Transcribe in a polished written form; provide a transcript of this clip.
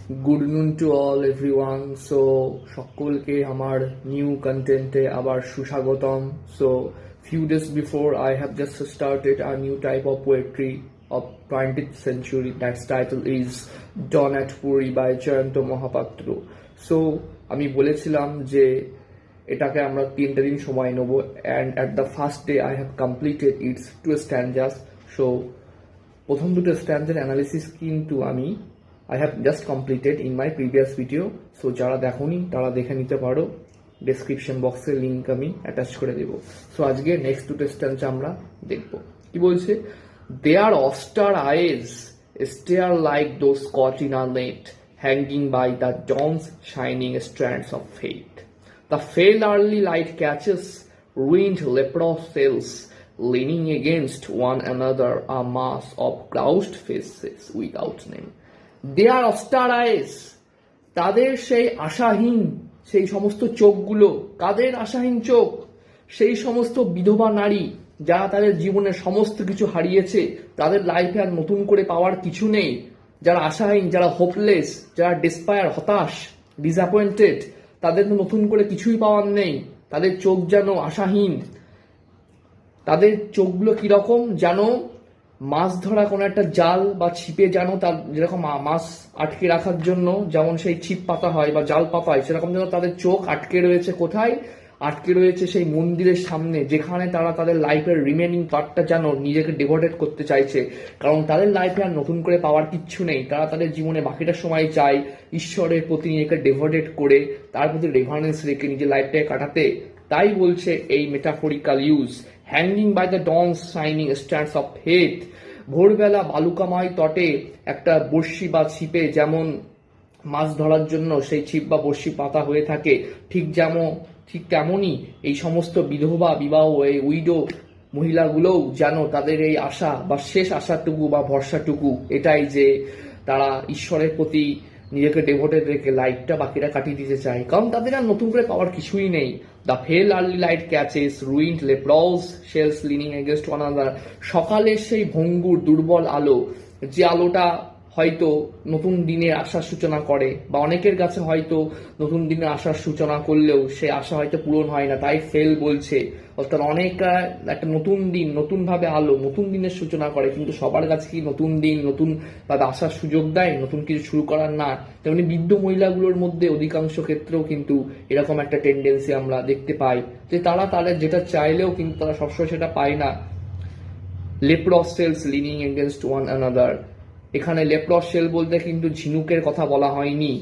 Good নুন to all everyone. So সকলকে আমার নিউ কন্টেন্টে আবার সুস্বাগতম। So few days before I have just started a new type of poetry of 20th century. That's title is Dawn at Puri by Jayanta Mohapatra. So আমি বলেছিলাম যে এটাকে আমরা 3টা দিন সময় নেব, and at the first day I have completed its 2 standards. So প্রথম দুটো স্ট্যান্ডার্ড অ্যানালিসিস কিন্তু আমি I have just completed in my previous video, so যারা দেখোনি তারা দেখে নিতে পারো, ডেসক্রিপশন বক্সে লিঙ্ক আমি অ্যাটাচ করে দেব। সো আজকে নেক্সট দুটো স্ট্যান্স আমরা দেখব। কি বলছে? Their oyster eyes stare like those caught in a net, hanging by the dawn's shining strands of fate. The pale early light catches ruined leprous cells, leaning against one another, a mass of crouched faces without name. There austere আইস, তাদের সেই আশাহীন সেই সমস্ত চোখগুলো। কাদের আশাহীন চোখ? সেই সমস্ত বিধবা নারী যারা তাদের জীবনের সমস্ত কিছু হারিয়েছে, তাদের লাইফে আর নতুন করে পাওয়ার কিছু নেই, যারা আশাহীন, যারা হোপলেস, যারা ডেসপায়ার, হতাশ, ডিসঅ্যাপয়েন্টেড, তাদের নতুন করে কিছুই পাওয়ার নেই, তাদের চোখ যেন আশাহীন। তাদের চোখগুলো কিরকম? যেন মাছ ধরা কোনো একটা জাল বা ছিপে, যেন তার যেরকম মাছ আটকে রাখার জন্য যেমন সেই ছিপ পাতা হয় বা জাল পাতা হয়, সেরকম যেন তাদের চোখ আটকে রয়েছে। কোথায় আটকে রয়েছে? সেই মন্দিরের সামনে, যেখানে তারা তাদের লাইফের রিমেনিং পার্টটা যেন নিজেকে ডেভোটেড করতে চাইছে, কারণ তাদের লাইফে আর নতুন করে পাওয়ার কিচ্ছু নেই। তারা তাদের জীবনে বাকিটা সময় চায় ঈশ্বরের প্রতি নিজেকে ডেভোটেড করে, তার প্রতি রেভারেন্স রেখে নিজের লাইফটাকে কাটাতে। তাই বলছে এই metaphorical use, hanging by the dawns shining stands of faith. ভোরবেলা বালুকাময় তটে একটা বড়শি বা ছিপে যেমন মাছ ধরার জন্য সেই ছিপ বা বড়শি পাতা হয়ে থাকে, ঠিক তেমনই এই সমস্ত বিধবা, বিবাহ, এই উইডো মহিলাগুলোও যেন তাদের এই আশা বা শেষ আশাটুকু বা ভরসাটুকু এটাই যে তারা ঈশ্বরের প্রতি নিজেকে ডেভোটেড রেখে লাইফটা বাকিটা কাটিয়ে দিতে চায়, কারণ তাদের আর নতুন করে পাওয়ার কিছুই নেই। The frail early light catches ruined leprous shells leaning against one another. সকালের সেই ভঙ্গুর দুর্বল আলো, যে আলোটা হয়তো নতুন দিনের আশার সূচনা করে, বা অনেকের কাছে হয়তো নতুন দিনের আশার সূচনা করলেও সে আশা হয়তো পূরণ হয় না, তাই ফেল বলছে। অর্থাৎ অনেকটা একটা নতুন দিন, নতুন ভাবে আলো, নতুন দিনের সূচনা করে, কিন্তু সবার কাছে কি নতুন দিন, নতুন ভাবে আসার সুযোগ দেয়, নতুন কিছু শুরু করার না। তেমনি বৃদ্ধ মহিলাগুলোর মধ্যে অধিকাংশ ক্ষেত্রেও কিন্তু এরকম একটা টেন্ডেন্সি আমরা দেখতে পাই, যে তারা তাদের যেটা চাইলেও কিন্তু তারা সবসময় সেটা পায় না। Leprous shells leaning against one another. এখানে লেপ্রস সেল বলতে কিন্তু ঝিনুকের কথা বলা হয়নি,